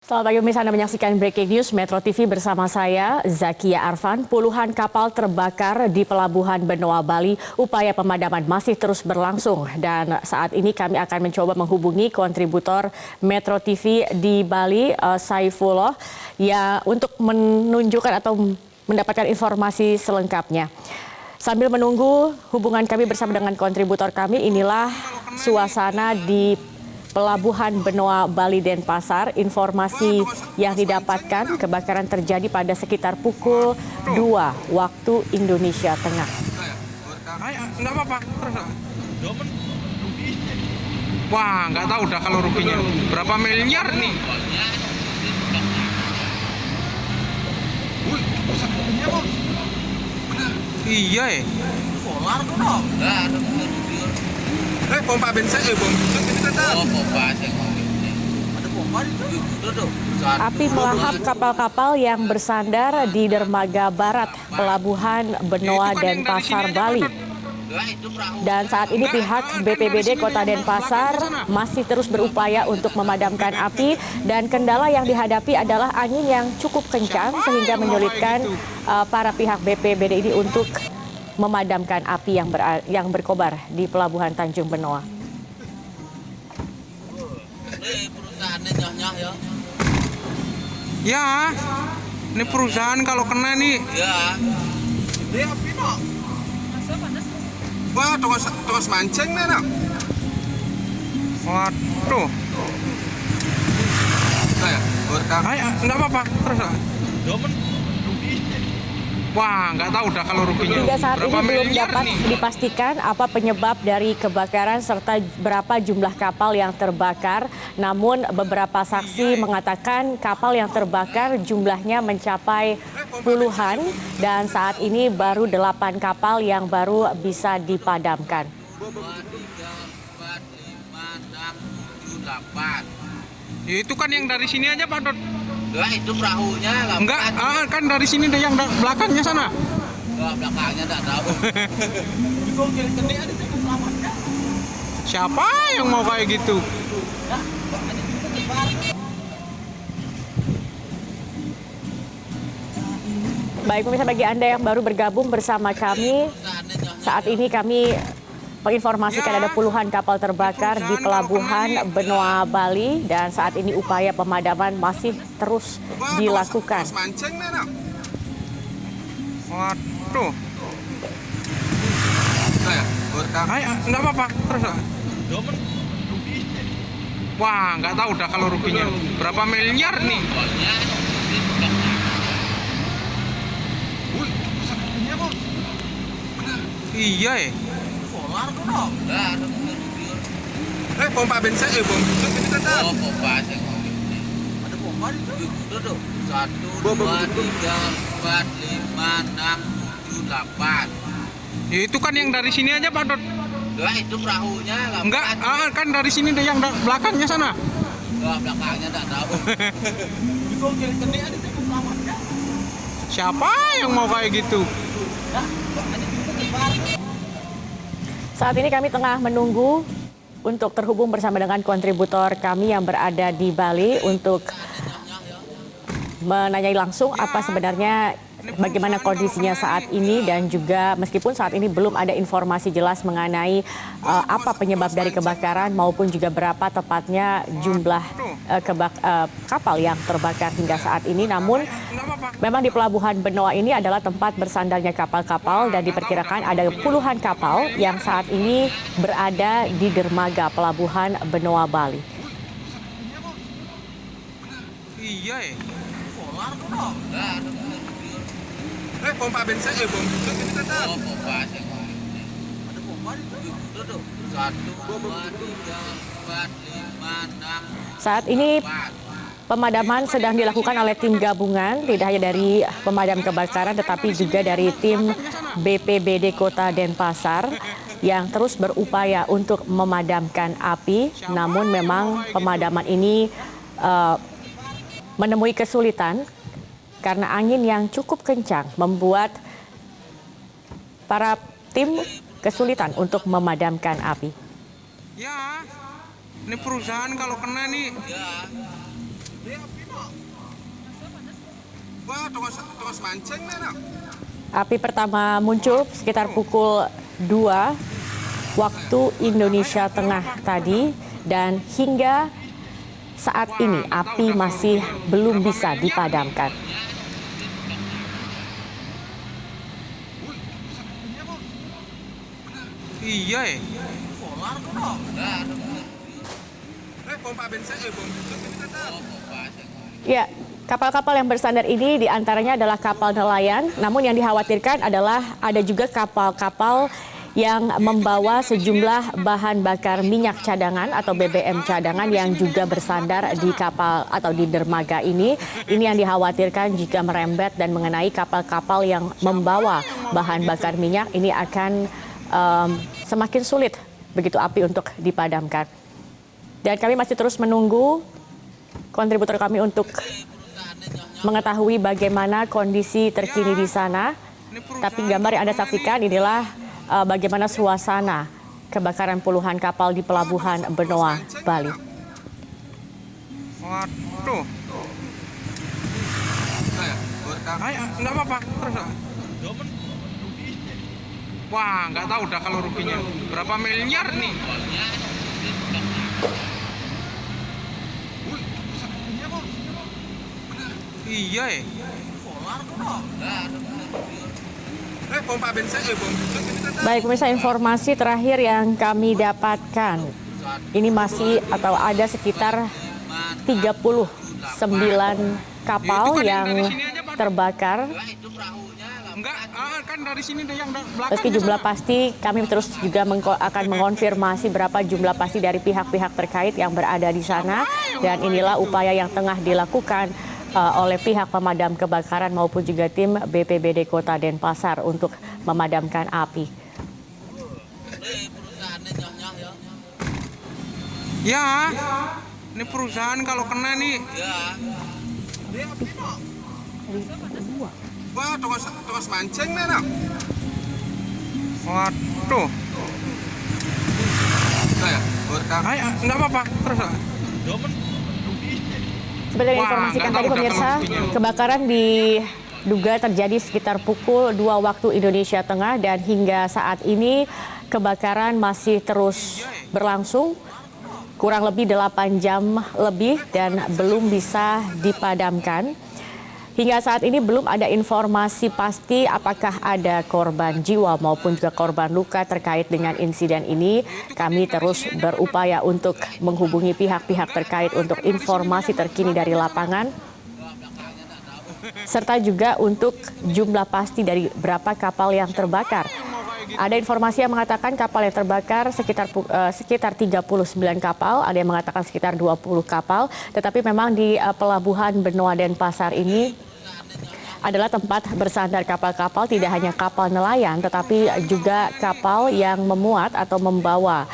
Selamat pagi pemirsa, Anda menyaksikan Breaking News Metro TV bersama saya, Zakia Arfan. Puluhan kapal terbakar di Pelabuhan Benoa, Bali. Upaya pemadaman masih terus berlangsung dan saat ini kami akan mencoba menghubungi kontributor Metro TV di Bali, Saifullah, ya untuk menunjukkan atau mendapatkan informasi selengkapnya. Sambil menunggu hubungan kami bersama dengan kontributor kami, inilah suasana di Pelabuhan Benoa, Bali, Denpasar. Informasi yang didapatkan, kebakaran terjadi pada sekitar pukul 2 waktu Indonesia Tengah. Nggak apa-apa. Wah, nggak tahu dah kalau ruginya. Berapa miliar nih? Iya ya. Solar tuh dong. Pompa bensin bom. Oh, pompa sih. Ada pompa itu. Tuh. Api melahap kapal-kapal yang bersandar di dermaga barat Pelabuhan Benoa, Denpasar, Bali. Dan saat ini pihak BPBD Kota Denpasar masih terus berupaya untuk memadamkan api, dan kendala yang dihadapi adalah angin yang cukup kencang sehingga menyulitkan para pihak BPBD ini untuk memadamkan api yang berkobar di Pelabuhan Tanjung Benoa. Ini perusahaannya nyah-nyah ya. Ya, ini perusahaan kalau kena nih. Ya. Ini api no. Wah, tongos mancing nih no. Waduh. Nggak apa-apa. Terus. Wah, nggak tahu dah kalau ruginya. Hingga saat ini Berapa belum miliar dapat nih? dipastikan apa penyebab dari kebakaran serta berapa jumlah kapal yang terbakar. Namun beberapa saksi mengatakan kapal yang terbakar jumlahnya mencapai puluhan dan saat ini baru 8 kapal yang baru bisa dipadamkan. 2, 3, 4, 5, 6, 7, 8. Ya, itu kan yang dari sini aja, Pak Dot. Lah itu perahunya lah. Enggak, kan dari sini deh yang belakangnya sana. Lah belakangnya enggak tahu. Itu kiri-kiri ada yang selamatnya. Siapa yang mau kayak gitu? Baik pemirsa, bagi Anda yang baru bergabung bersama kami, saat ini kami menginformasikan ada puluhan kapal terbakar di Pelabuhan Benoa, Bali, dan saat ini upaya pemadaman masih terus dilakukan. Tongos mancing nih no. Waduh. Nggak apa-apa. Terus. Wah, nggak tahu dah kalau ruginya. Berapa miliar nih? Iya ya. Solar tuh dong. Pompa bensin bom. Oh, pompa sih. Ada pompa itu. Tuh. 1, 2, 3, 4, 5, 6, 7, 8. Ya, itu kan yang dari sini aja, Pak Dot. Lah itu perahunya lah. Enggak, kan dari sini deh yang belakangnya sana. Lah belakangnya enggak tahu. Itu kiri-kiri ada yang selamatnya. Siapa yang mau kayak gitu? Saat ini kami tengah menunggu untuk terhubung bersama dengan kontributor kami yang berada di Bali untuk menanyai langsung apa sebenarnya bagaimana kondisinya saat ini, dan juga meskipun saat ini belum ada informasi jelas mengenai apa penyebab dari kebakaran maupun juga berapa tepatnya jumlah kapal yang terbakar hingga saat ini. Namun memang di Pelabuhan Benoa ini adalah tempat bersandarnya kapal-kapal dan diperkirakan ada puluhan kapal yang saat ini berada di dermaga Pelabuhan Benoa, Bali. Iya ya. Solar tuh dong. Pompa bensin bom. Oh, pompa sih. Ada pompa itu. Tuh. 1, 2, 3, 4, 5, 6. Saat ini pemadaman sedang dilakukan oleh tim gabungan, tidak hanya dari pemadam kebakaran tetapi juga dari tim BPBD Kota Denpasar yang terus berupaya untuk memadamkan api. Namun memang pemadaman ini menemui kesulitan karena angin yang cukup kencang membuat para tim kesulitan untuk memadamkan api. Ya, ini perusahaan kalau kena nih. Ya. Wah, tongos mancing mana? Api pertama muncul sekitar pukul 2 waktu Indonesia Tengah tadi dan hingga saat ini api masih belum bisa dipadamkan. Iya ya. Solar tuh dong. Pompa bensin Ya, kapal-kapal yang bersandar ini diantaranya adalah kapal nelayan, namun yang dikhawatirkan adalah ada juga kapal-kapal yang membawa sejumlah bahan bakar minyak cadangan atau BBM cadangan yang juga bersandar di kapal atau di dermaga ini. Ini yang dikhawatirkan jika merembet dan mengenai kapal-kapal yang membawa bahan bakar minyak, ini akan semakin sulit begitu api untuk dipadamkan. Dan kami masih terus menunggu kontributor kami untuk mengetahui bagaimana kondisi terkini di sana. Tapi gambar yang Anda saksikan inilah bagaimana suasana kebakaran puluhan kapal di Pelabuhan Benoa, Bali. Waduh. Ayo, nggak apa-apa. Terus. Wah, nggak tahu dah kalau ruginya berapa miliar nih. Iya ya. Pompa bensin Baik, pemirsa, informasi terakhir yang kami dapatkan, ini masih atau ada sekitar 39 kapal yang terbakar. Enggak, kan dari sini yang belakang. Meski jumlah pasti, kami terus juga akan mengonfirmasi berapa jumlah pasti dari pihak-pihak terkait yang berada di sana. Dan inilah upaya yang tengah dilakukan oleh pihak pemadam kebakaran maupun juga tim BPBD Kota Denpasar untuk memadamkan api. Ya, ini perusahaan kalau kena nih. Wah, tongos mancing mana? Waduh. Ayo, nggak apa-apa. Terus. Seperti yang informasikan tadi pemirsa, kebakaran diduga terjadi sekitar pukul 2 waktu Indonesia Tengah dan hingga saat ini kebakaran masih terus berlangsung kurang lebih 8 jam lebih dan belum bisa dipadamkan. Hingga saat ini belum ada informasi pasti apakah ada korban jiwa maupun juga korban luka terkait dengan insiden ini. Kami terus berupaya untuk menghubungi pihak-pihak terkait untuk informasi terkini dari lapangan. Serta juga untuk jumlah pasti dari berapa kapal yang terbakar. Ada informasi yang mengatakan kapal yang terbakar sekitar 39 kapal, ada yang mengatakan sekitar 20 kapal. Tetapi memang di Pelabuhan Benoa Denpasar ini adalah tempat bersandar kapal-kapal, tidak hanya kapal nelayan tetapi juga kapal yang memuat atau membawa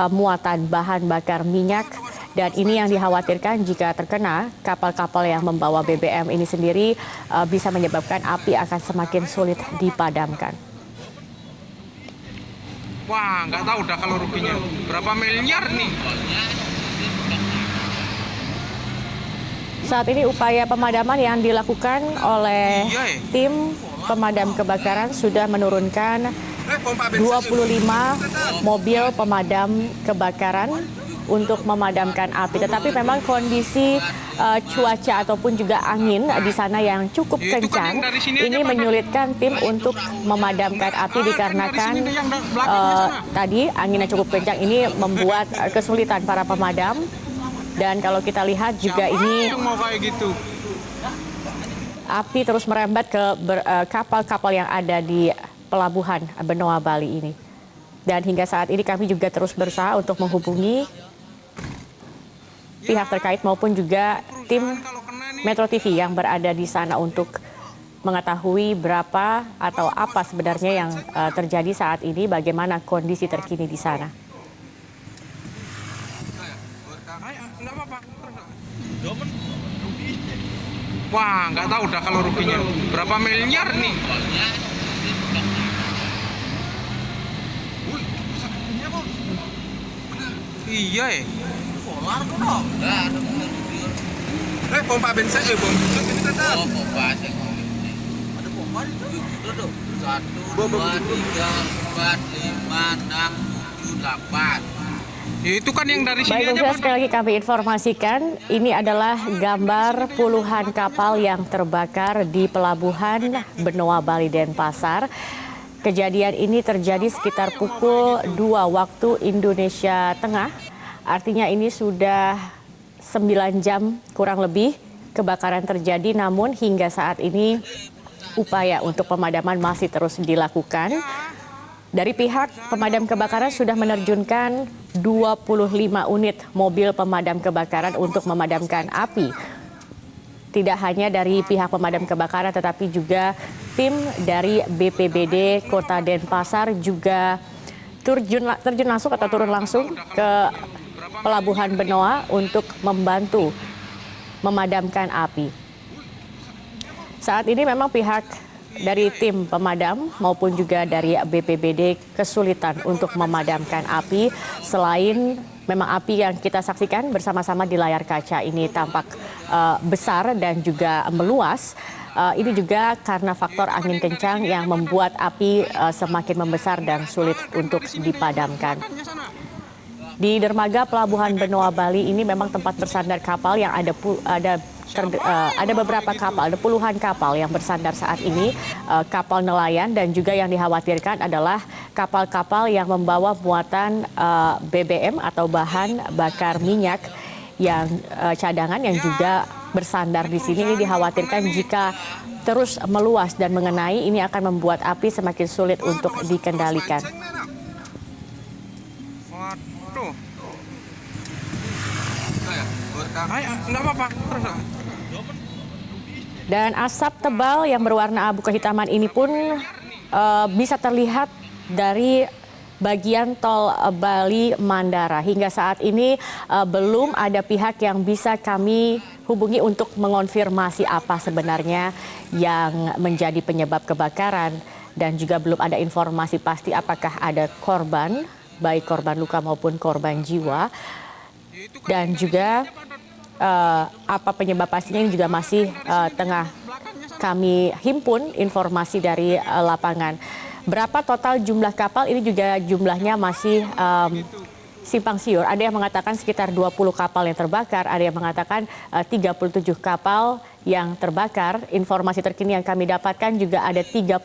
muatan bahan bakar minyak. Dan ini yang dikhawatirkan jika terkena kapal-kapal yang membawa BBM ini sendiri bisa menyebabkan api akan semakin sulit dipadamkan. Wah, nggak tahu dah kalau ruginya berapa miliar nih. Saat ini upaya pemadaman yang dilakukan oleh tim pemadam kebakaran sudah menurunkan 25 mobil pemadam kebakaran untuk memadamkan api. Tetapi memang kondisi cuaca ataupun juga angin di sana yang cukup kencang ini menyulitkan tim untuk memadamkan api dikarenakan tadi angin yang cukup kencang ini membuat kesulitan para pemadam. Dan kalau kita lihat juga ini api terus merembet ke kapal-kapal yang ada di Pelabuhan Benoa Bali ini. Dan hingga saat ini kami juga terus berusaha untuk menghubungi pihak terkait maupun juga tim Metro TV yang berada di sana untuk mengetahui berapa atau apa sebenarnya yang terjadi saat ini, bagaimana kondisi terkini di sana. Wah, nggak tahu dah kalau ruginya berapa miliar nih. Iya ya. Solar tuh dong. Pompa bensin pompa bensin. Duduk. 1, 2, 3, 4, 5, 6, 7, 8. Ya, itu kan yang dari sini Baik, aja, pemirsa, Pak. sekali lagi kami informasikan, ini adalah gambar puluhan kapal yang terbakar di Pelabuhan Benoa Bali Denpasar. Kejadian ini terjadi sekitar pukul 2 waktu Indonesia Tengah. Artinya ini sudah 9 jam kurang lebih kebakaran terjadi, namun hingga saat ini upaya untuk pemadaman masih terus dilakukan. Dari pihak pemadam kebakaran sudah menerjunkan 25 unit mobil pemadam kebakaran untuk memadamkan api. Tidak hanya dari pihak pemadam kebakaran, tetapi juga tim dari BPBD Kota Denpasar juga terjun langsung atau turun langsung ke Pelabuhan Benoa untuk membantu memadamkan api. Saat ini memang pihak dari tim pemadam maupun juga dari BPBD kesulitan untuk memadamkan api. Selain memang api yang kita saksikan bersama-sama di layar kaca ini tampak besar dan juga meluas. Ini juga karena faktor angin kencang yang membuat api semakin membesar dan sulit untuk dipadamkan. Di dermaga Pelabuhan Benoa Bali ini memang tempat bersandar kapal yang ada beberapa kapal, ada puluhan kapal yang bersandar saat ini, kapal nelayan, dan juga yang dikhawatirkan adalah kapal-kapal yang membawa muatan BBM atau bahan bakar minyak yang cadangan yang juga bersandar di sini. Ini dikhawatirkan jika terus meluas dan mengenai, ini akan membuat api semakin sulit untuk dikendalikan. Waduh. Ayo, enggak apa-apa. Terus. Dan asap tebal yang berwarna abu kehitaman ini pun bisa terlihat dari bagian tol Bali Mandara. Hingga saat ini belum ada pihak yang bisa kami hubungi untuk mengonfirmasi apa sebenarnya yang menjadi penyebab kebakaran. Dan juga belum ada informasi pasti apakah ada korban, baik korban luka maupun korban jiwa. Dan juga apa penyebab pastinya ini juga masih tengah kami himpun informasi dari lapangan. Berapa total jumlah kapal ini juga jumlahnya masih simpang siur. Ada yang mengatakan sekitar 20 kapal yang terbakar, ada yang mengatakan 37 kapal yang terbakar. Informasi terkini yang kami dapatkan juga ada 39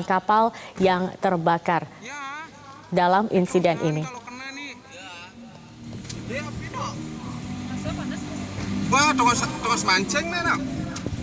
kapal yang terbakar dalam insiden ini. Wah, tunggu mancing nih, nak.